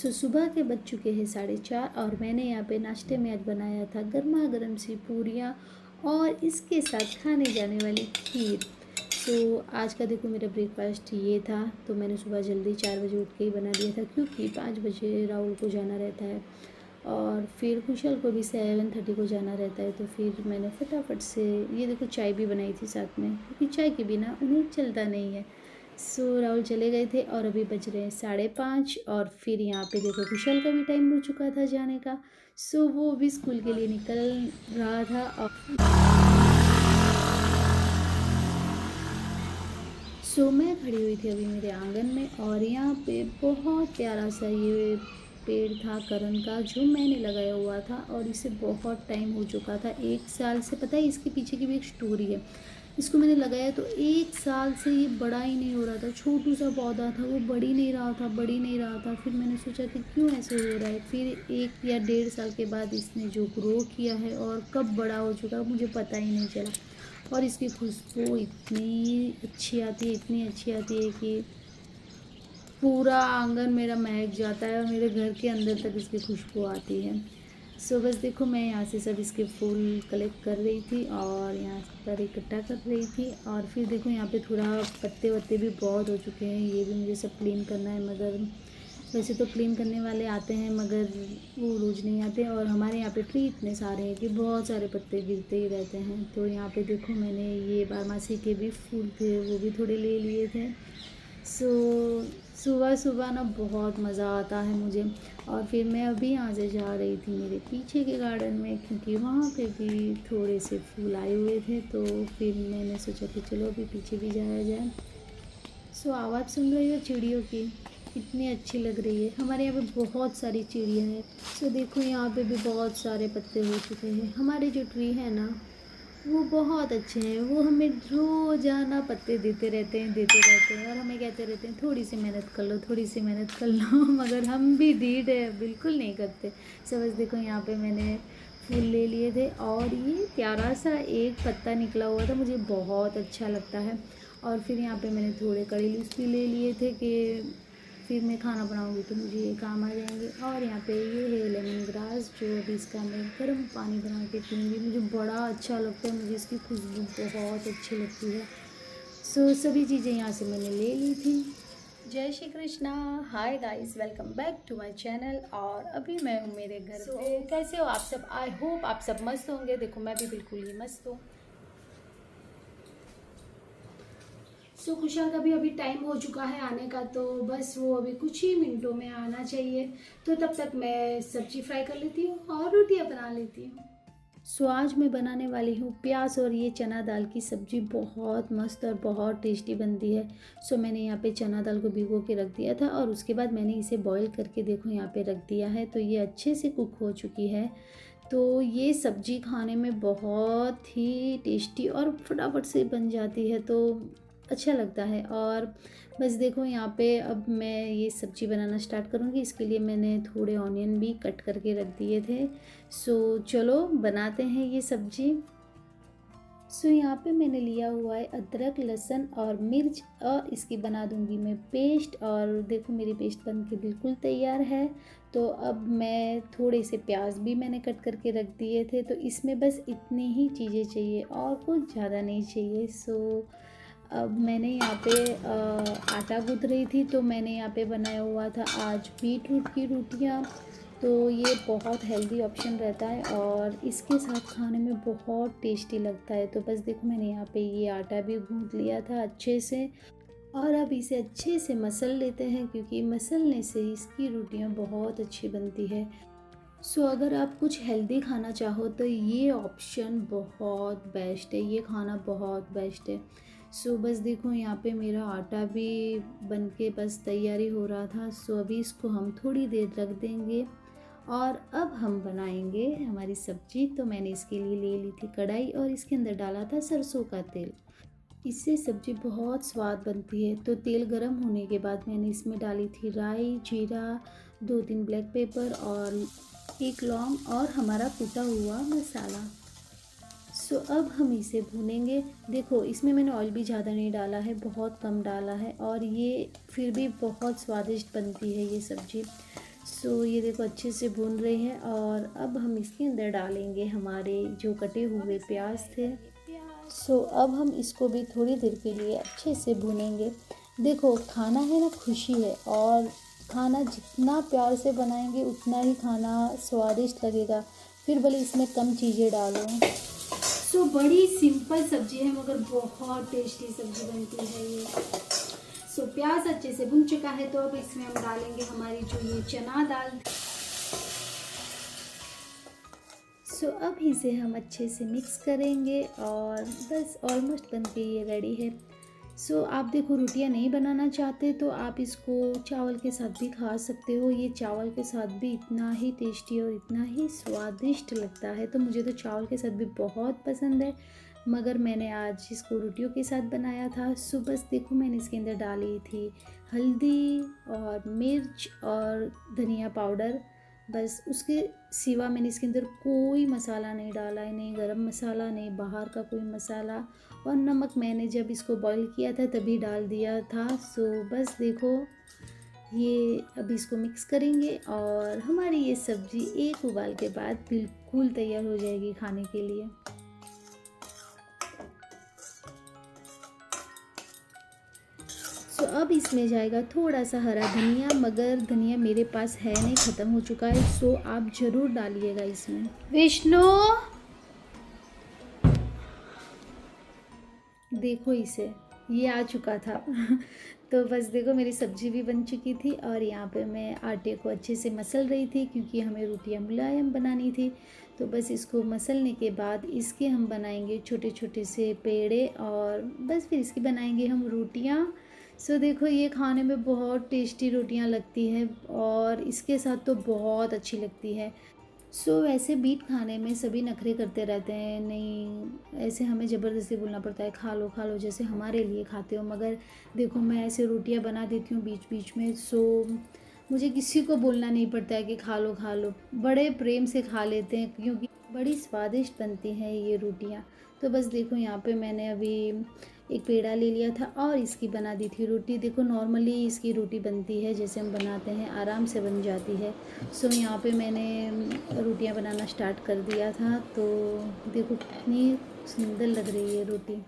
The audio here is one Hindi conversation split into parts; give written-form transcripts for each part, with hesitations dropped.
सुबह के बज चुके हैं 4:30 और मैंने यहाँ पे नाश्ते में आज बनाया था गर्मा गर्म सी पूरियाँ और इसके साथ खाने जाने वाली खीर। आज का देखो मेरा ब्रेकफास्ट ये था। तो मैंने सुबह जल्दी 4 बजे उठ के ही बना दिया था क्योंकि 5 बजे राहुल को जाना रहता है और फिर खुशहाल को भी 7:30 को जाना रहता है। तो फिर मैंने फटाफट से ये देखो चाय भी बनाई थी साथ में, क्योंकि चाय के बिना उन्हें चलता नहीं है। राहुल चले गए थे और अभी बज रहे हैं 5:30 और फिर यहाँ पे देखो कुशल का भी टाइम हो चुका था जाने का। वो भी स्कूल के लिए निकल रहा था और मैं खड़ी हुई थी अभी मेरे आंगन में और यहाँ पे बहुत प्यारा सा ये पेड़ था करण का जो मैंने लगाया हुआ था और इसे बहुत टाइम हो चुका था, 1 साल से। पता है इसके पीछे की भी एक स्टोरी है। इसको मैंने लगाया तो 1 साल से ये बड़ा ही नहीं हो रहा था, छोटू सा पौधा था, वो बढ़ ही नहीं रहा था, बढ़ ही नहीं रहा था। फिर मैंने सोचा कि क्यों ऐसे हो रहा है। फिर 1 या 1.5 साल के बाद इसने जो ग्रो किया है और कब बड़ा हो चुका मुझे पता ही नहीं चला। और इसकी खुशबू इतनी अच्छी आती है, इतनी अच्छी आती है कि पूरा आंगन मेरा महक जाता है और मेरे घर के अंदर तक इसकी खुशबू आती है। बस देखो मैं यहाँ से सब इसके फूल कलेक्ट कर रही थी और यहाँ पर इकट्ठा कर रही थी। और फिर देखो यहाँ पे थोड़ा पत्ते वत्ते भी बहुत हो चुके हैं, ये भी मुझे सब क्लीन करना है। मगर वैसे तो क्लीन करने वाले आते हैं मगर वो रोज़ नहीं आते और हमारे यहाँ पे ट्री इतने सारे हैं कि बहुत सारे पत्ते गिरते ही रहते हैं। तो यहाँ पे देखो मैंने ये बारहमासी के भी फूल थे वो भी थोड़े ले लिए थे। सुबह सुबह ना बहुत मज़ा आता है मुझे। और फिर मैं अभी यहाँ से जा रही थी मेरे पीछे के गार्डन में, क्योंकि वहाँ पे भी थोड़े से फूल आए हुए थे। तो फिर मैंने सोचा कि चलो अभी पीछे भी जाया जाए। आवाज़ सुन रही हो चिड़ियों की, कितनी अच्छी लग रही है। हमारे यहाँ पे बहुत सारी चिड़िया हैं। देखो यहाँ पे भी बहुत सारे पत्ते हो चुके हैं। हमारे जो ट्री है ना वो बहुत अच्छे हैं, वो हमें रोज़ाना पत्ते देते रहते हैं और हमें कहते रहते हैं थोड़ी सी मेहनत कर लो, थोड़ी सी मेहनत कर लो मगर हम भी ढीठ है, बिल्कुल नहीं करते। बस देखो यहाँ पे मैंने फूल ले लिए थे और ये प्यारा सा एक पत्ता निकला हुआ था, मुझे बहुत अच्छा लगता है। और फिर यहाँ पे मैंने थोड़े कड़ी लीव्स भी ले लिए थे कि फिर मैं खाना बनाऊंगी तो मुझे ये काम आ जाएंगे। और यहाँ पे ये है लेमन ग्रास, जो अभी इसका मैं गर्म पानी बना के पीऊँगी, मुझे बड़ा अच्छा लगता है, मुझे इसकी खुशबू बहुत अच्छी लगती है। सभी चीज़ें यहाँ से मैंने ले ली थी। जय Shri Krishna, hi guys, welcome back to my channel. और अभी मैं हूँ मेरे घर पे। कैसे हो आप सब? आई होप आप सब मस्त होंगे। देखो मैं भी बिल्कुल ही मस्त हूँ। खुशहाल का भी अभी टाइम हो चुका है आने का, तो बस वो अभी कुछ ही मिनटों में आना चाहिए। तो तब तक मैं सब्जी फ्राई कर लेती हूँ और रोटियाँ बना लेती हूँ। आज मैं बनाने वाली हूँ प्याज और ये चना दाल की सब्ज़ी, बहुत मस्त और बहुत टेस्टी बनती है। मैंने यहाँ पे चना दाल को भिगो के रख दिया था और उसके बाद मैंने इसे बॉईल करके देखो यहाँ पे रख दिया है, तो ये अच्छे से कुक हो चुकी है। तो ये सब्ज़ी खाने में बहुत ही टेस्टी और फटाफट से बन जाती है, तो अच्छा लगता है। और बस देखो यहाँ पे अब मैं ये सब्ज़ी बनाना स्टार्ट करूँगी। इसके लिए मैंने थोड़े ऑनियन भी कट करके रख दिए थे। चलो बनाते हैं ये सब्ज़ी। यहाँ पे मैंने लिया हुआ है अदरक, लहसुन और मिर्च और इसकी बना दूंगी मैं पेस्ट। और देखो मेरी पेस्ट बन के बिल्कुल तैयार है। तो अब मैं थोड़े से प्याज भी मैंने कट करके रख दिए थे, तो इसमें बस इतनी ही चीज़ें चाहिए और कुछ ज़्यादा नहीं चाहिए। अब मैंने यहाँ पे आटा गूँथ रही थी, तो मैंने यहाँ पे बनाया हुआ था आज बीटरूट की रोटियाँ। तो ये बहुत हेल्दी ऑप्शन रहता है और इसके साथ खाने में बहुत टेस्टी लगता है। तो बस देखो मैंने यहाँ पे ये आटा भी गूँथ लिया था अच्छे से और अब इसे अच्छे से मसल लेते हैं, क्योंकि मसलने से इसकी रोटियाँ बहुत अच्छी बनती है। अगर आप कुछ हेल्दी खाना चाहो तो ये ऑप्शन बहुत बेस्ट है, ये खाना बहुत बेस्ट है। बस देखो यहाँ पे मेरा आटा भी बन के बस तैयारी हो रहा था। अभी इसको हम थोड़ी देर रख देंगे और अब हम बनाएंगे हमारी सब्जी। तो मैंने इसके लिए ले ली थी कढ़ाई और इसके अंदर डाला था सरसों का तेल। इससे सब्जी बहुत स्वाद बनती है। तो तेल गरम होने के बाद मैंने इसमें डाली थी राई, जीरा, 2-3 ब्लैक पेपर और 1 लौंग और हमारा कुटा हुआ मसाला। अब हम इसे भूनेंगे। देखो इसमें मैंने ऑयल भी ज़्यादा नहीं डाला है, बहुत कम डाला है और ये फिर भी बहुत स्वादिष्ट बनती है ये सब्ज़ी। सो ये देखो अच्छे से भून रहे हैं और अब हम इसके अंदर डालेंगे हमारे जो कटे हुए प्याज थे। सो अब हम इसको भी थोड़ी देर के लिए अच्छे से भूनेंगे। देखो खाना है ना खुशी है, और खाना जितना प्यार से बनाएंगे उतना ही खाना स्वादिष्ट लगेगा, फिर भले इसमें कम चीज़ें डालो। सो बड़ी सिंपल सब्जी है मगर बहुत टेस्टी सब्जी बनती है ये। सो प्याज अच्छे से भुन चुका है, तो अब इसमें हम डालेंगे हमारी जो ये चना दाल। सो अब इसे हम अच्छे से मिक्स करेंगे और बस ऑलमोस्ट बन के ये रेडी है। सो आप देखो रोटियां नहीं बनाना चाहते तो आप इसको चावल के साथ भी खा सकते हो। ये चावल के साथ भी इतना ही टेस्टी और इतना ही स्वादिष्ट लगता है। तो मुझे तो चावल के साथ भी बहुत पसंद है, मगर मैंने आज इसको रोटियों के साथ बनाया था। सो बस देखो मैंने इसके अंदर डाली थी हल्दी और मिर्च और धनिया पाउडर, बस उसके सिवा मैंने इसके अंदर कोई मसाला नहीं डाला है, नहीं गरम मसाला नहीं बाहर का कोई मसाला। और नमक मैंने जब इसको बॉईल किया था तभी डाल दिया था। सो बस देखो ये अब इसको मिक्स करेंगे और हमारी ये सब्ज़ी एक उबाल के बाद बिल्कुल तैयार हो जाएगी खाने के लिए। तो अब इसमें जाएगा थोड़ा सा हरा धनिया, मगर धनिया मेरे पास है नहीं, ख़त्म हो चुका है। सो आप ज़रूर डालिएगा इसमें। विष्णु देखो इसे, ये आ चुका था तो बस देखो मेरी सब्ज़ी भी बन चुकी थी और यहाँ पे मैं आटे को अच्छे से मसल रही थी क्योंकि हमें रोटियाँ मुलायम बनानी थी। तो बस इसको मसलने के बाद इसके हम बनाएंगे छोटे छोटे से पेड़े और बस फिर इसकी बनाएंगे हम रोटियाँ। सो देखो ये खाने में बहुत टेस्टी रोटियाँ लगती हैं और इसके साथ तो बहुत अच्छी लगती है। सो वैसे बीट खाने में सभी नखरे करते रहते हैं, नहीं ऐसे हमें ज़बरदस्ती बोलना पड़ता है खा लो जैसे हमारे लिए खाते हो, मगर देखो मैं ऐसे रोटियां बना देती हूँ बीच बीच में। सो मुझे किसी को बोलना नहीं पड़ता है कि खा लो, बड़े प्रेम से खा लेते हैं क्योंकि बड़ी स्वादिष्ट बनती हैं ये रोटियाँ। तो बस देखो यहाँ पे मैंने अभी एक पेड़ा ले लिया था और इसकी बना दी थी रोटी। देखो नॉर्मली इसकी रोटी बनती है जैसे हम बनाते हैं, आराम से बन जाती है। सो यहाँ पे मैंने रोटियां बनाना स्टार्ट कर दिया था। तो देखो कितनी सुंदर लग रही है रोटी।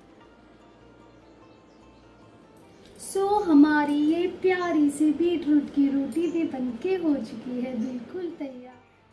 सो हमारी ये प्यारी सी बीटरूट की रोटी भी बनके हो चुकी है, बिल्कुल तैयार।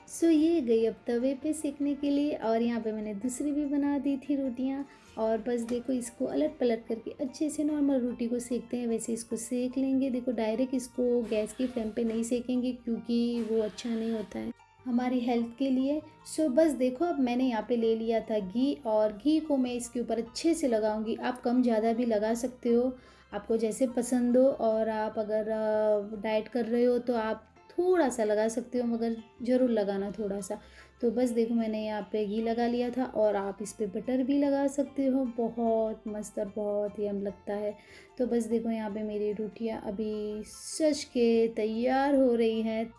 सो ये गई अब तवे पे सेकने के लिए और यहाँ पे मैंने दूसरी भी बना दी थी रोटियाँ। और बस देखो इसको अलट पलट करके अच्छे से नॉर्मल रोटी को सेकते हैं वैसे इसको सेक लेंगे। देखो डायरेक्ट इसको गैस की फ्लेम पे नहीं सेकेंगे क्योंकि वो अच्छा नहीं होता है हमारी हेल्थ के लिए। सो बस देखो अब मैंने यहाँ पे ले लिया था घी और घी को मैं इसके ऊपर अच्छे से लगाऊंगी। आप कम ज़्यादा भी लगा सकते हो, आपको जैसे पसंद हो। और आप अगर डाइट कर रहे हो तो आप थोड़ा सा लगा सकते हो, मगर ज़रूर लगाना थोड़ा सा। तो बस देखो मैंने यहाँ पे घी लगा लिया था और आप इस पे बटर भी लगा सकते हो, बहुत मस्त और बहुत यम लगता है। तो बस देखो यहाँ पे मेरी रोटियाँ अभी सज के तैयार हो रही हैं।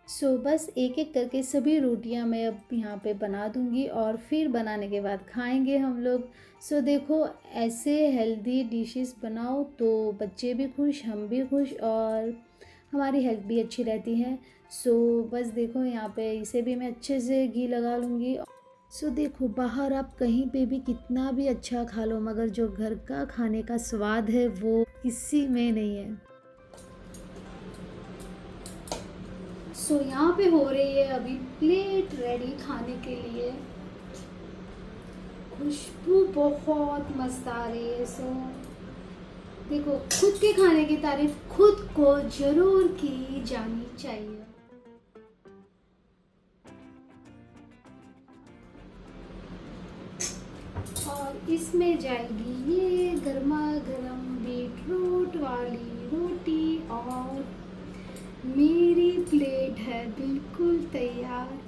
सो बस एक एक करके सभी रोटियां मैं अब यहाँ पे बना दूंगी और फिर बनाने के बाद खाएंगे हम लोग। सो देखो ऐसे हेल्दी डिशेस बनाओ तो बच्चे भी खुश, हम भी खुश और हमारी हेल्थ भी अच्छी रहती है। सो बस देखो यहाँ पे इसे भी मैं अच्छे से घी लगा लूँगी। सो देखो बाहर आप कहीं पे भी कितना भी अच्छा खा लो, मगर जो घर का खाने का स्वाद है वो किसी में नहीं है। सो यहाँ पे हो रही है अभी प्लेट रेडी खाने के लिए। खुशबू बहुत मस्त आ रही है। सो देखो खुद के खाने की तारीफ खुद को जरूर की जानी चाहिए। और इसमें जाएगी ये गर्मा गर्म बीटरूट वाली रोटी और मेरी प्लेट है बिल्कुल तैयार।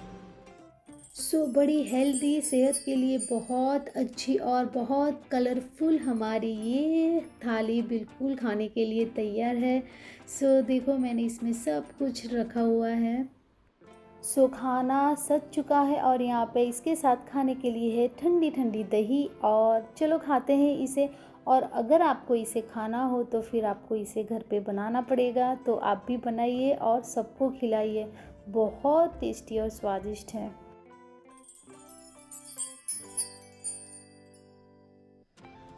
सो बड़ी हेल्दी, सेहत के लिए बहुत अच्छी और बहुत कलरफुल हमारी ये थाली बिल्कुल खाने के लिए तैयार है। सो देखो मैंने इसमें सब कुछ रखा हुआ है। सो खाना सज चुका है और यहाँ पे इसके साथ खाने के लिए है ठंडी ठंडी दही। और चलो खाते हैं इसे। और अगर आपको इसे खाना हो तो फिर आपको इसे घर पे बनाना पड़ेगा, तो आप भी बनाइए और सबको खिलाइए। बहुत टेस्टी और स्वादिष्ट है।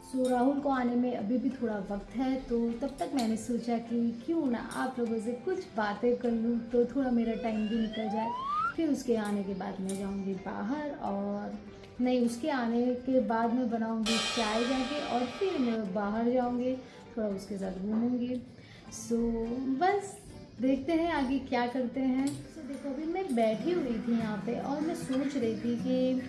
सो राहुल को आने में अभी भी थोड़ा वक्त है, तो तब तक मैंने सोचा कि क्यों ना आप लोगों से कुछ बातें कर लूँ, तो थोड़ा मेरा टाइम भी निकल जाए। फिर उसके आने के बाद मैं जाऊँगी बाहर, और नहीं, उसके आने के बाद मैं बनाऊँगी चाय जाके, और फिर मैं बाहर जाऊँगी, थोड़ा उसके साथ घूमूँगी। सो बस देखते हैं आगे क्या करते हैं। सो देखो, अभी मैं बैठी हुई थी यहाँ पे और मैं सोच रही थी कि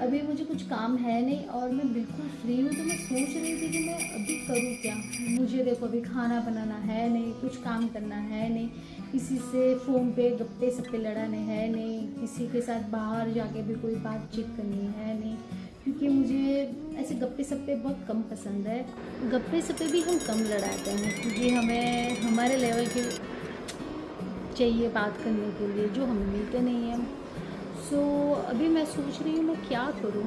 अभी मुझे कुछ काम है नहीं और मैं बिल्कुल फ्री हूँ, तो मैं सोच रही थी कि मैं अभी करूँ क्या। मुझे देखो अभी खाना बनाना है नहीं, कुछ काम करना है नहीं, किसी से फ़ोन पे गप्पे सप्पे लड़ाने हैं नहीं, किसी के साथ बाहर जाके भी कोई बातचीत करनी है नहीं, क्योंकि मुझे ऐसे गप्पे सप्पे बहुत कम पसंद है। गप्पे सप्पे भी हम कम लड़ाते हैं, क्योंकि हमें हमारे लेवल के चाहिए बात करने के लिए, जो हमें मिलते नहीं हैं। सो अभी मैं सोच रही हूँ मैं क्या करूँ,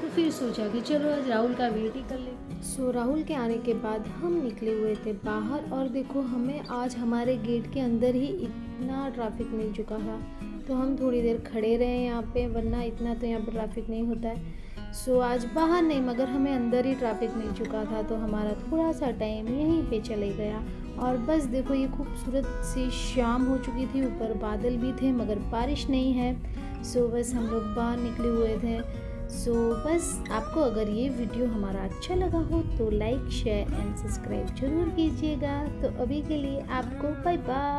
तो फिर सोचा कि चलो आज राहुल का वेट ही कर ले। सो राहुल के आने के बाद हम निकले हुए थे बाहर, और देखो हमें आज हमारे गेट के अंदर ही इतना ट्रैफिक मिल चुका था, तो हम थोड़ी देर खड़े रहे यहाँ पे, वरना इतना तो यहाँ पर ट्रैफिक नहीं होता है। सो आज बाहर नहीं मगर हमें अंदर ही ट्रैफिक मिल चुका था, तो हमारा थोड़ा सा टाइम यहीं पे चले गया। और बस देखो ये खूबसूरत सी शाम हो चुकी थी, ऊपर बादल भी थे मगर बारिश नहीं है। सो बस हम लोग बाहर निकले हुए थे। सो बस आपको अगर ये वीडियो हमारा अच्छा लगा हो तो लाइक शेयर एंड सब्सक्राइब जरूर कीजिएगा। तो अभी के लिए आपको बाय बाय।